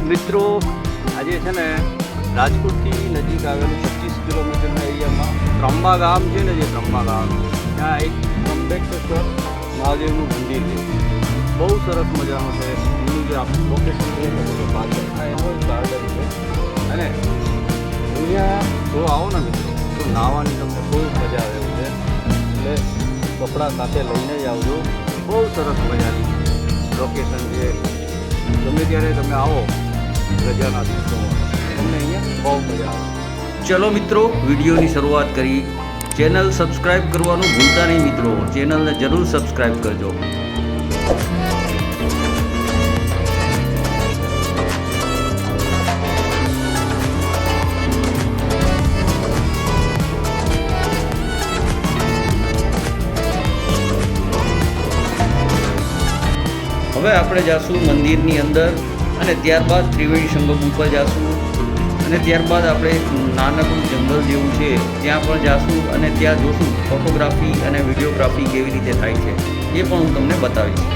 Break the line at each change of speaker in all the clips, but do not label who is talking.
મિત્રો આજે છે ને રાજકોટથી નજીક આવેલું 25 કિલોમીટરના એરિયામાં ત્રંબા ગામ છે ને, જે ત્રંબા ગામ ત્યાં એક ત્રંબકેશ્વર મહાદેવનું મંદિર છે. બહુ સરસ મજાનું છે. એનું જે આપણે લોકેશન જોઈ શકો છો પાછળ, આ એનો ગાર્ડન છે. અને અહીંયા જો આવો ને મિત્રો તો નાહવાની તમને બહુ મજા આવે એવું છે. એટલે કપડાં સાથે લઈને જ આવજો. બહુ સરસ મજાની લોકેશન છે. ગમે ત્યારે તમે આવો રજાના દિવસોમાં તમને અહીંયા બહુ મજા આવે.
ચલો મિત્રો, વિડીયોની શરૂઆત કરી. ચેનલ સબસ્ક્રાઇબ કરવાનું ભૂલતા નહીં મિત્રો. ચેનલને જરૂર સબસ્ક્રાઇબ કરજો. હવે આપણે જાશું મંદિરની અંદર અને ત્યારબાદ ત્રિવેણી સંગમ ઉપર જાશું અને ત્યારબાદ આપણે એક નાનકડું જંગલ જેવું છે ત્યાં પણ જાશું અને ત્યાં જોશું ફોટોગ્રાફી અને વિડીયોગ્રાફી કેવી રીતે થાય છે એ પણ હું તમને બતાવીશ.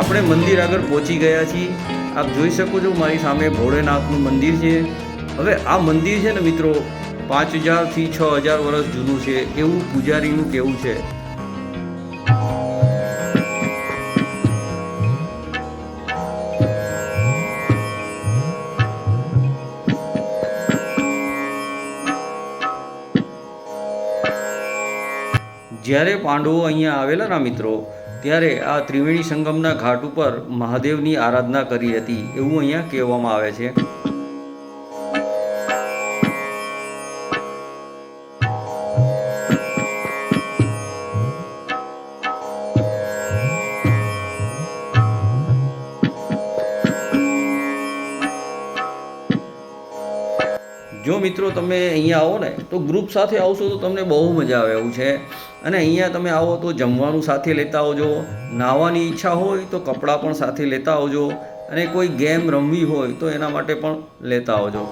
આપણે મંદિર આગળ પહોંચી ગયા છીએ. આપ જોઈ શકો છો મારી સામે ભોળેનાથનું મંદિર છે. હવે આ મંદિર છે ને મિત્રો 5000 થી 6000 વર્ષ જૂનું છે એવું પૂજારીનું કહેવું છે. જ્યારે પાંડવો અહીંયા આવેલા ના મિત્રો, ત્યારે આ ત્રિવેણી સંગમના ઘાટ ઉપર મહાદેવની આરાધના કરી હતી એવું અહીંયા કહેવામાં આવે છે. જો મિત્રો તમે અહીંયા આવો ને તો ગ્રુપ સાથે આવશો તો તમને બહુ મજા આવે એવું છે. અને અહીંયા તમે આવો તો જમવાનું સાથે લેતા આવજો. નાહવાની ઈચ્છા હોય તો કપડાં પણ સાથે લેતા આવજો. અને કોઈ ગેમ રમવી હોય તો એના માટે પણ લેતા આવજો.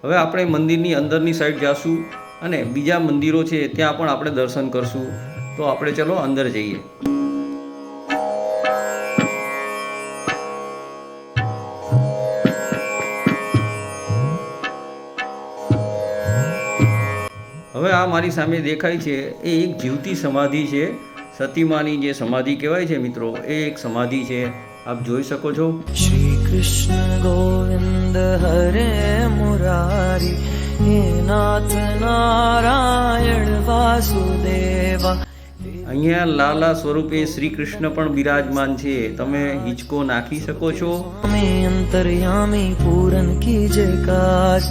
હવે આપણે મંદિરની અંદરની સાઈડ જાશું અને બીજા મંદિરો છે ત્યાં પણ આપણે દર્શન કરશું. તો આપણે ચલો અંદર જઈએ. હવે આ મારી સામે દેખાય છે એ એક જીવતી સમાધિ છે. સતીમાની જે સમાધિ કહેવાય છે મિત્રો, એ એક સમાધિ છે. આપ જોઈ શકો છો.
શ્રી કૃષ્ણ ગોવિંદ હરે મુરારી હે નાથ નારાયણ વાસુદેવા.
અહીંયા લાલા સ્વરૂપે શ્રી કૃષ્ણ પણ બિરાજમાન છે. તમે હિંચકો નાખી શકો છો.
સ્વામી અંતર્યામી પૂરન કીજે કાજ.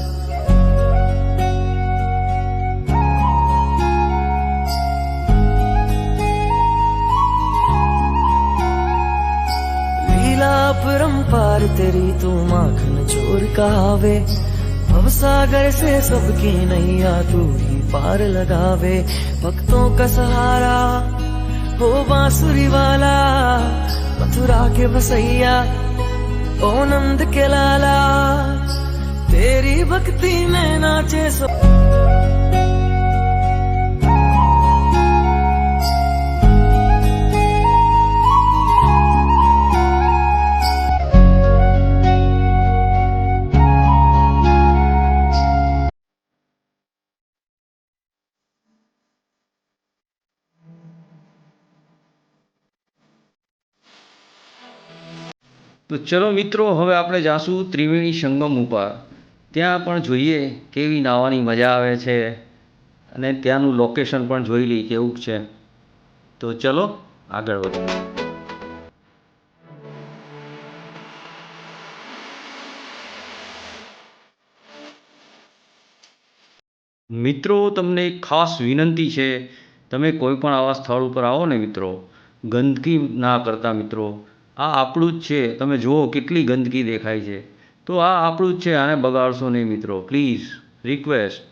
लीला परंपार तेरी तू माखन चोर कहावे. भवसागर से सबकी नैया तू ही पार लगावे. भक्तों का सहारा हो बांसुरी वाला, मथुरा के बसैया ओ नंद के लाला. तेरी भक्ति में नाचे सब.
તો ચલો મિત્રો, હવે આપણે જાશું ત્રિવેણી સંગમ ઉપર. ત્યાં પણ જોઈએ કેવી નાહવાની મજા આવે છે અને ત્યાંનું લોકેશન પણ જોઈ લઈએ કેવું છે. તો ચલો આગળ વધો. મિત્રો તમને એક ખાસ વિનંતી છે, તમે કોઈ પણ આવા સ્થળ ઉપર આવો ને મિત્રો ગંદકી ના કરતા મિત્રો. આ આપણું જ છે. તમે જુઓ કેટલી ગંદકી દેખાય છે. તો આ આપણું જ છે, આને બગાડશો નહીં મિત્રો, પ્લીઝ, રિક્વેસ્ટ.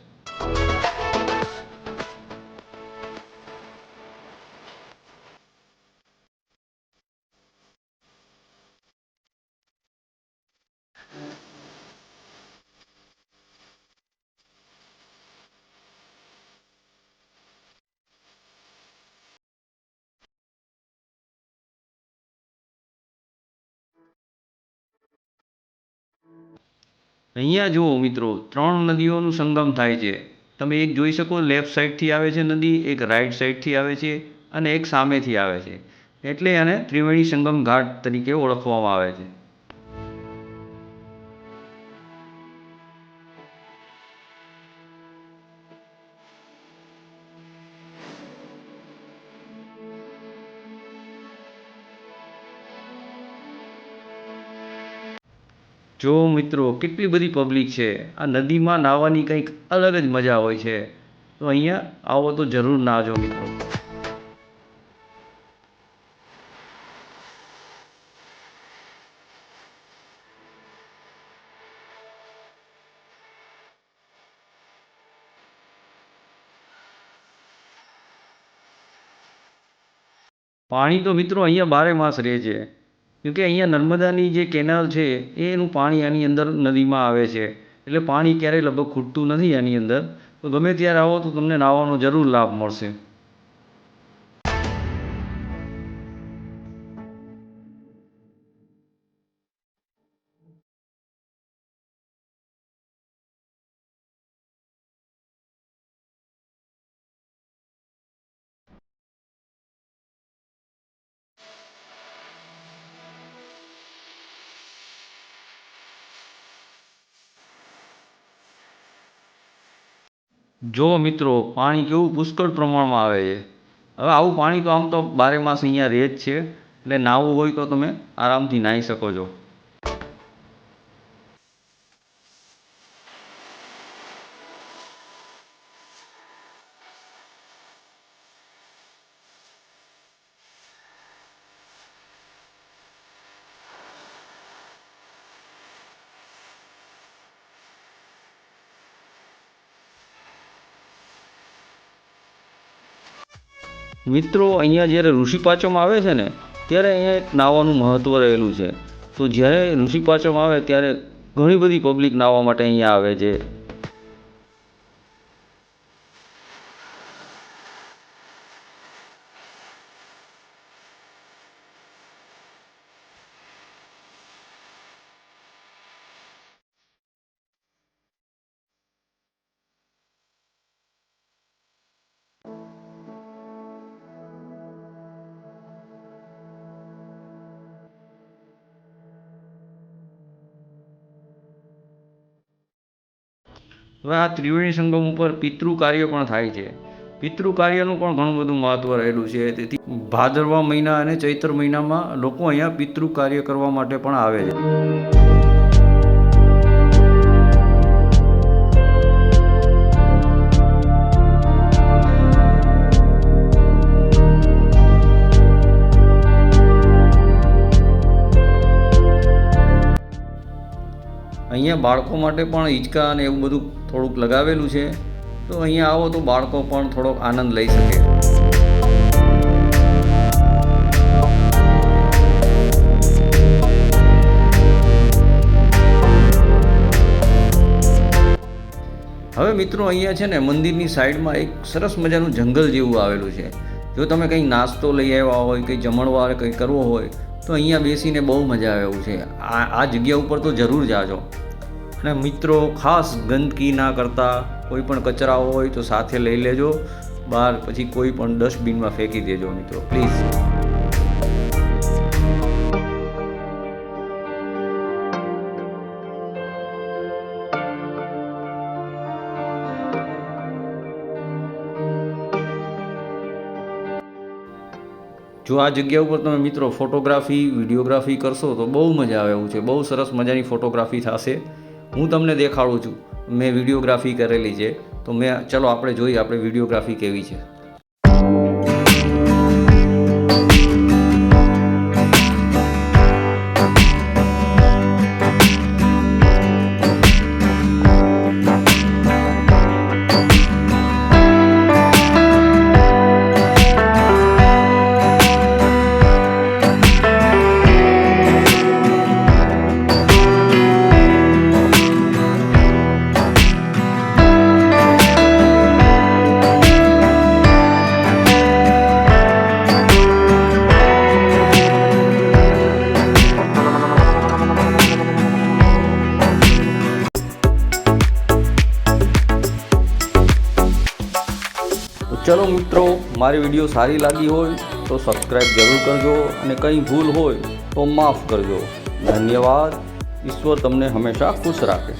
અહીંયા જુઓ મિત્રો, 3 નદીઓનું સંગમ થાય છે. તમે એક જોઈ શકો, લેફ્ટ સાઈડથી આવે છે નદી, એક રાઈટ સાઈડથી આવે છે અને એક સામેથી આવે છે. એટલે આને ત્રિવેણી સંગમ ઘાટ તરીકે ઓળખવામાં આવે છે. જો મિત્રો, કેટલી બધી પબ્લિક છે. આ નદીમાં નાહવાની કંઈક અલગ જ મજા હોય છે. તો અહીંયા આવો તો જરૂર નાહજો મિત્રો. પાણી તો મિત્રો અહીંયા બારે માસ રહે છે, કેમકે અહીંયા નર્મદાની જે કેનાલ છે એનું પાણી આની અંદર નદીમાં આવે છે. એટલે પાણી ક્યારેય લગભગ ખૂટતું નથી આની અંદર. તો ગમે ત્યારે આવો તો તમને નાહવાનો જરૂર લાભ મળશે. જો મિત્રો, પાણી કેવું પુષ્કળ પ્રમાણમાં આવે છે. હવે આવું પાણી તો આમ તો બારે માસ અહીંયા રહે જ છે. એટલે નાહવું હોય તો તમે આરામથી નાહી શકો છો. મિત્રો, અહીંયા જ્યારે ઋષિ પાંચમ આવે છે ને, ત્યારે અહીંયા એક નાહવાનું મહત્ત્વ રહેલું છે. તો જ્યારે ઋષિ પાંચમ આવે ત્યારે ઘણી બધી પબ્લિક નાહવા માટે અહીંયા આવે છે. હવે આ ત્રિવેણી સંગમ ઉપર પિતૃ કાર્ય પણ થાય છે. પિતૃ કાર્યનું પણ ઘણું બધું મહત્ત્વ રહેલું છે. તેથી ભાદરવા મહિના અને ચૈત્ર મહિનામાં લોકો અહીંયા પિતૃ કાર્ય કરવા માટે પણ આવે છે. અહીંયા બાળકો માટે પણ હિંચકા અને એવું બધું થોડુંક લગાવેલું છે. તો અહીંયા આવો તો બાળકો પણ થોડોક આનંદ લઈ શકે. હવે મિત્રો, અહીંયા છે ને મંદિરની સાઈડમાં એક સરસ મજાનું જંગલ જેવું આવેલું છે. જો તમે કંઈ નાસ્તો લઈ આવ્યા હોય, કંઈ જમણવાર કંઈ કરવો હોય તો અહીંયા બેસીને બહુ મજા આવે એવું છે. આ જગ્યા ઉપર તો જરૂર જાજો. અને મિત્રો, ખાસ ગંદકી ના કરતા, કોઈ પણ કચરા હોય તો સાથે લઈ લેજો બહાર, પછી કોઈ પણ ડસ્ટબિનમાં ફેંકી દેજો મિત્રો, પ્લીઝ. જો આ જગ્યા ઉપર તમે મિત્રો ફોટોગ્રાફી, વિડીયોગ્રાફી કરશો તો બહુ મજા આવે એવું છે. બહુ સરસ મજાની ફોટોગ્રાફી થશે. હું તમને દેખાડું છું. મેં વિડીયોગ્રાફી કરેલી છે. તો ચલો આપણે જોઈએ આપણે વિડીયોગ્રાફી કેવી છે. ચલો મિત્રો, મારી વિડીયો સારી લાગી હોય તો સબસ્ક્રાઈબ જરૂર કરજો અને કંઈ ભૂલ હોય તો માફ કરજો. ધન્યવાદ. ઈશ્વર તમને હંમેશા ખુશ રાખે.